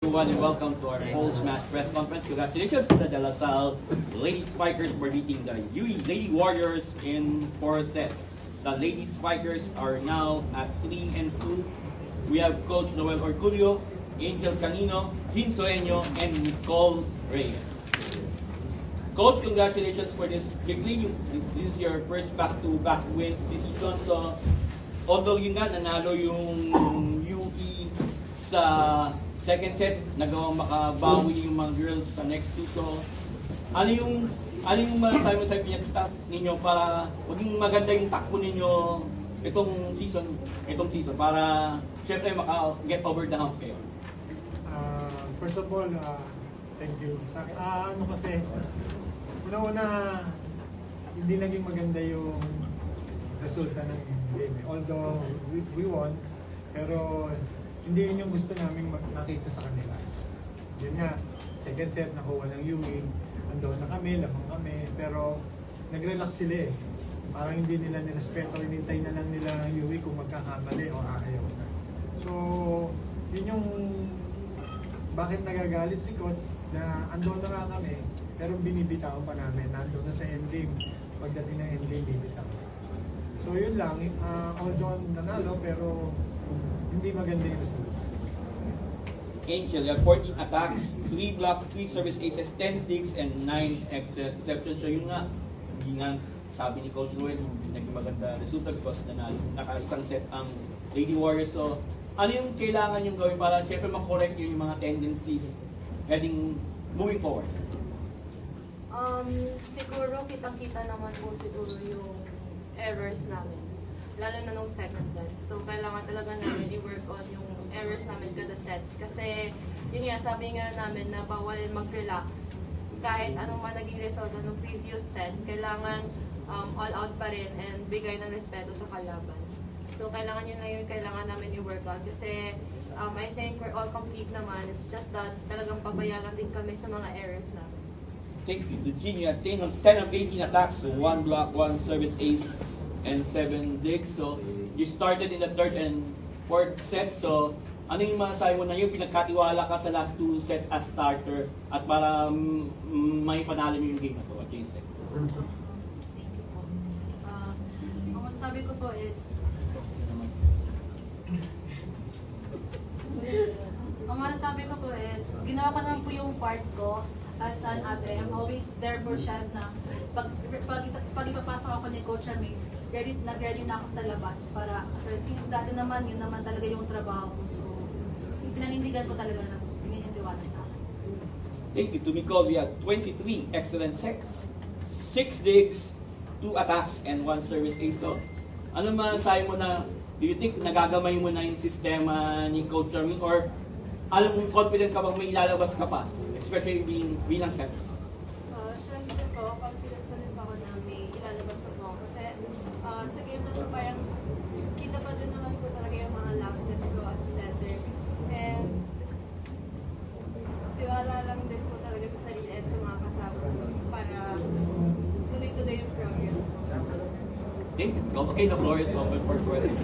Everyone, and welcome to our post-match press conference. Congratulations to the De La Salle Lady Spikers for beating the UE Lady Warriors in 4 sets. The Lady Spikers are now at 3-2. We have Coach Noel Orculio, Angel Canino, Jean Soeño, and Nicole Reyes. Coach, congratulations for this victory. This is your first back-to-back wins this season. So, although yun nga, nanalo yung UE sa second set, nagawang makabawi yung mga girls sa next two. So, ano yung masasabi mo sa pinagtap ninyo para maging maganda yung takbo ninyo itong season para syempre maka-get over the hump kayo? First of all, thank you. Kasi, una-una, hindi naging maganda yung resulta ng game. Although we won, pero hindi yun yung gusto namin nakita sa kanila. Yun nga, second set, nakuha ng UE, andoon na kami, lamang kami, pero nag-relax sila eh. Parang hindi nila nirespeto, hinintay na lang nila ng UE kung magkakamali o ayaw na. So, yun yung bakit nagagalit si coach na andoon na nga kami, pero binibitawan pa namin, nandoon na sa endgame. Pagdating ng endgame, binibitawan. So yun lang, although nanalo, pero hindi maganda yung result. Angel, you have 14 attacks, 3 blocks, 3 service aces, 10 digs, and 9 exceptions. So yun nga, hindi nga sabi ni Coach Noel, hindi naging maganda resulta because naka-isang set ang Lady Warriors. So ano yung kailangan yung gawin para syempre makorek yung mga tendencies moving forward? Siguro kitang-kita naman po siguro yung errors namin, lalo na nung second set. So, kailangan talaga namin i-work on yung errors namin kada set. Kasi, yun nga, sabi nga namin na bawal mag-relax. Kahit anong man naging result ng previous set, kailangan all out pa rin and bigay ng respeto sa kalaban. So, kailangan yun lang yung kailangan namin i-work on. Kasi, I think we're all complete naman. It's just that talagang pabayaran din kami sa mga errors namin. Thank you. Eugene, you have 10 of 18 attacks, so 1 block, 1 service ace, and 7 digs. So, you started in the third and fourth set. So, ano yung masasabi mo na yung pinagkatiwala ka sa last 2 sets as starter at para may panalo nyo yung game na to at yung set? Thank you po. Ang masasabi ko po is, ginawa ko naman po yung part ko as an ate. I'm always there for siya na pag ipapasok ako ni Coach Armin, nag-ready na ako sa labas para, since dati naman, yun naman talaga yung trabaho ko. So, pinanindigan ko talaga na pininiwala sa akin. Thank you. To Nicole, we have 23 excellent sets, 6 digs, 2 attacks, and 1 service ace. So, ano masasabi mo na, do you think nagagamay mo na yung sistema ni Coach Armin or alam mo, confident ka bang may ilalabas ka pa? Especially bilang set. Siyempre po, confident pa rin ako na may ilalabas pa po. Kasi sa game na ito, parang kita pa rin naman po talaga yung mga lapses ko as a setter. And tiwala lang din po talaga sa sarili at sa mga kasama ko para tuloy-tuloy yung progress ko. Okay, the floor is open for questions.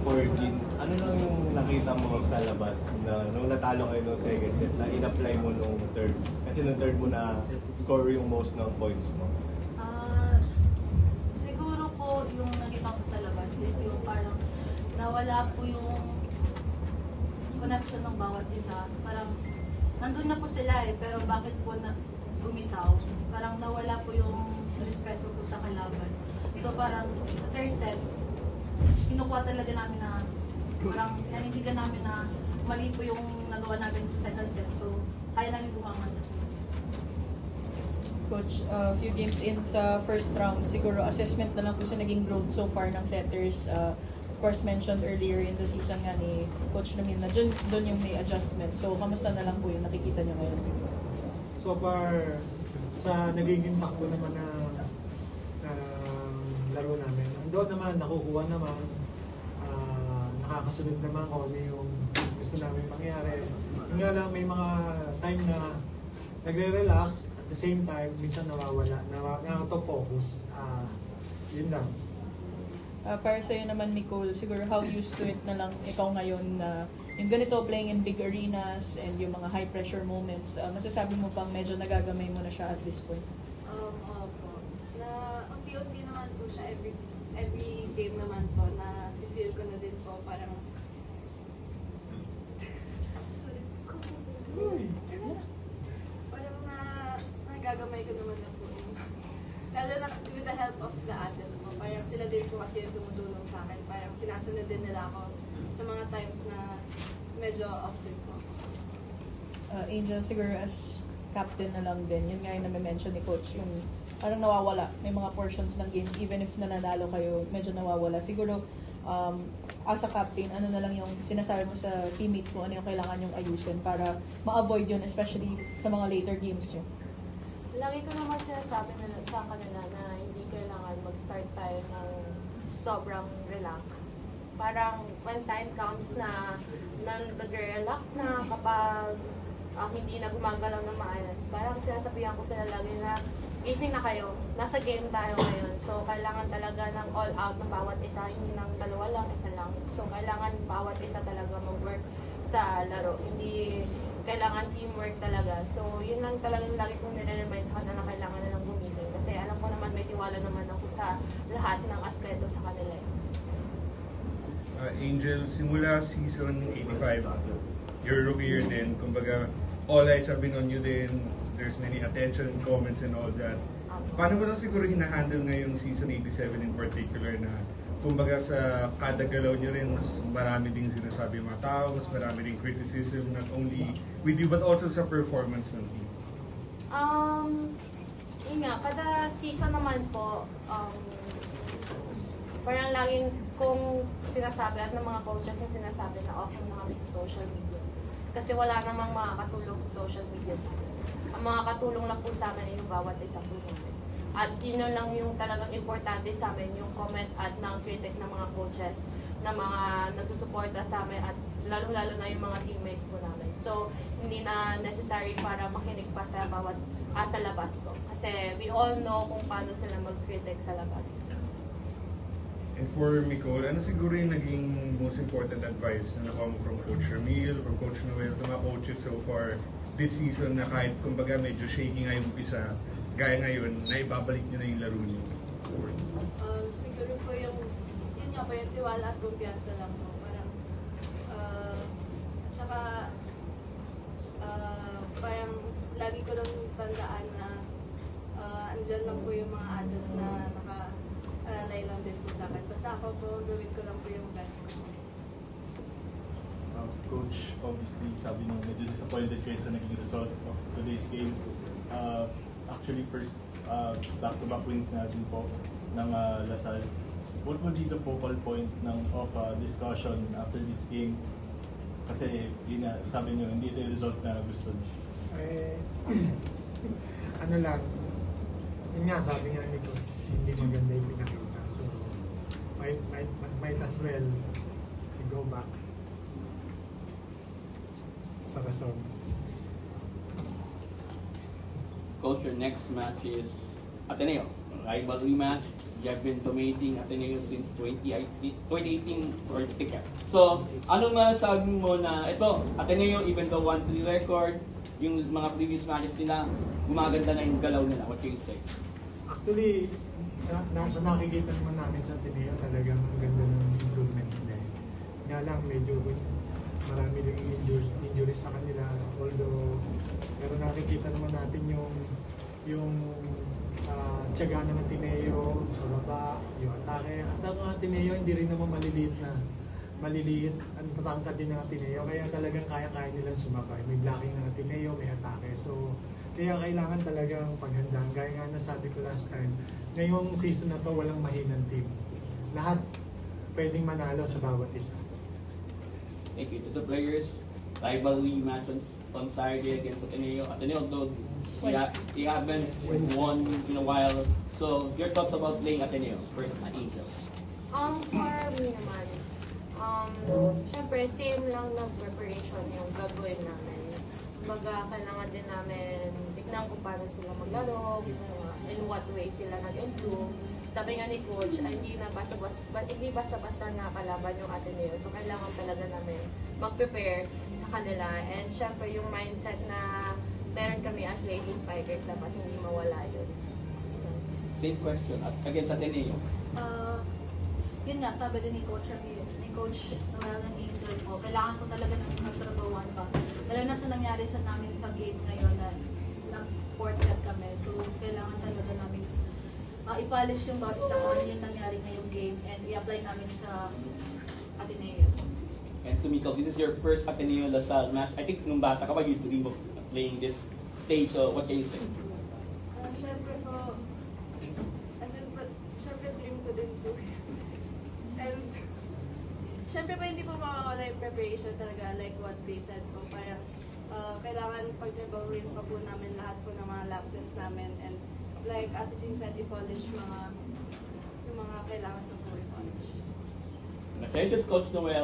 For Jean, ano lang yung nakita mo sa labas na nung natalo kayo nung second set na in-apply mo nung third? Kasi nung third mo na score yung most ng points mo. Siguro po yung nakita ko sa labas is yung parang nawala po yung connection ng bawat isa. Parang nandun na po sila pero bakit po na bumitaw? Parang nawala po yung respeto po sa kalaban. So parang sa third set, kinukuha talaga namin na parang nanindigan namin na mali po yung nagawa namin sa second set. So, kaya namin gumawa sa second set. Coach, few games in sa first round, siguro assessment na lang po sa naging growth so far ng setters. Of course, mentioned earlier in the season nga ni Coach Namin na doon yung may adjustment. So, kamusta na lang po yung nakikita nyo ngayon? So far, sa nagiging takbo naman na laro namin, doon naman, nakukuha naman, nakakasunod naman kung ano yung gusto namin mangyari. Yung nga lang, may mga time na nagre-relax, at the same time, minsan nawawala, na-auto-focus. Yun lang. Para sa'yo naman, Nicole, siguro how used to it na lang ikaw ngayon na yung ganito, playing in big arenas and yung mga high pressure moments, masasabi mo bang medyo nagagamay mo na siya at this point? Opo. Na unti-unti naman po siya every game naman po na feel ko na din po parang parang nagagamay ko naman na po. Lalo na with the help of the others po. Parang sila din po kasi yung tumutulong sa akin. Parang sinasunod din nila ako sa mga times na medyo off din po. Angel, siguro as captain na lang din, yun nga yung nami-mention ni Coach, yung parang nawawala. May mga portions ng games, even if nananalo kayo, medyo nawawala. Siguro, as a captain, ano na lang yung sinasabi mo sa teammates mo, ano yung kailangan yung ayusin para ma-avoid yun, especially sa mga later games nyo? Lagi ko naman sinasabi sa kanila na hindi kailangan mag-start tayo ng sobrang relax. Parang when time comes na nag-relax na kapag hindi na gumagalaw ng maayos. Parang sinasabihan ko sila lagi na gising na kayo, nasa game tayo ngayon. So, kailangan talaga ng all out ng bawat isa, hindi ng dalawa lang, isa lang. So, kailangan bawat isa talaga mag-work sa laro. Hindi kailangan teamwork talaga. So, yun lang talagang lagi kong nire-remind sa kanila na kailangan na lang gumising. Kasi alam ko naman, may tiwala naman ako sa lahat ng aspeto sa kanila. Angel, simula season 85, your rookie year din, kumbaga, all eyes have been on you din, there's many attention, comments and all that. Paano mo lang siguro hinahandle ngayong season 87 in particular na kumbaga sa kada galaw nyo rin, mas marami ding sinasabi yung mga tao, mas marami ding criticism, not only with you but also sa performance ng team? Yun nga, kada season naman po, parang laging kung sinasabi at ng mga coaches na sinasabi na open na kami sa social media. Kasi wala namang makakatulong sa social media sa amin. Ang makakatulong lang po sa amin ay yung bawat isa po namin. At yun lang yung talagang importante sa amin, yung comment at ng critic ng mga coaches na mga nagsusuporta sa amin at lalo-lalo na yung mga teammates po namin. So, hindi na necessary para makinig pa sa bawat sa labas ko. Kasi we all know kung paano sila mag-critic sa labas. And for Nicole, ano siguro yung naging most important advice na nakuha mo from Coach Ramil, from Coach Noel, sa mga coaches so far this season na kahit kumbaga medyo shaky nga yung umpisa, gaya ngayon, na ibabalik nyo na yung laro nyo? Siguro po yun nga po yung tiwala at kumpiyansa lang po. Parang, at saka, parang lagi ko lang tandaan na andyan lang po yung mga others na naka-alay lang din po sa akin. Basta ako po, gawin ko lang po yung best ko. Coach, obviously, sabi nyo, medyo disappointed kayo sa naging result of today's game. Actually, first back-to-back wins na din po ng Lasal. What would be the focal point of discussion after this game? Kasi yun na, sabi nyo, hindi ito yung result na gusto nyo. Ano lang, yun nga, sabi nga ni Coach, hindi maganda yung pinakita. So, might as well go back sa rason. Coach, your next match is Ateneo. Rivalry match. You have been dominating Ateneo since 2018 or ticket. So, ano masasabi mo na ito, Ateneo, even though 1-3 record, yung mga previous matches nila, gumaganda na yung galaw nila. What can you say? Actually, sa nakikita naman namin sa Ateneo, talagang ang ganda ng improvement nila. Nga lang, medyo marami rin injuries sa kanila. Although, pero nakikita naman natin yung tiyaga ng Ateneo sa baba, yung atake. At ang Ateneo, hindi rin naman maliliit ang patangkad din ng Ateneo. Kaya talagang kaya-kaya nilang sumabay. May blocking ng Ateneo, may atake. So, kaya kailangan talagang paghandaan. Gaya nga nasabi ko last time, ngayong season na to walang mahinang team. Lahat pwedeng manalo sa bawat isa. Thank you to the players. Rivalry match on Saturday against Ateneo. Ateneo, though, they haven't won in a while. So, your thoughts about playing Ateneo first at Angel? For me naman, syempre, same lang ng preparation yung gagawin namin. Kumbaga, kailangan din namin tignan kung paano sila maglaro, in what way sila nag-improve. sabi nga ni Coach, ay hindi basta-basta nakakalaban yung Ateneo. So kailangan talaga namin mag-prepare sa kanila. And syempre yung mindset na meron kami as Lady Spikers, dapat hindi mawala yun. Same question. At again sa Ateneo. Yun nga, sabi din ni Coach Noel na ni-enjoy ko. Kailangan ko talaga ng magtrabawan pa. Lalo na sa nangyari sa namin sa game ngayon na nag-fourth set kami. So, kailangan talaga namin i-polish yung bawat isa kung ano yung nangyari ngayong game and i-apply namin sa Ateneo. And Tumiko, this is your first Ateneo Lasal match. I think nung bata ka pa, you dream of playing this stage. So, what can you say? Siyempre po, siyempre dream ko din po. And siyempre po hindi po makakawala yung preparation talaga like what they said po. Parang kailangan pagtrabahuin pa po namin lahat po ng mga lapses namin and like Ate Jean said, i-polish yung mga kailangan po i-polish. Congratulations, Coach Noel.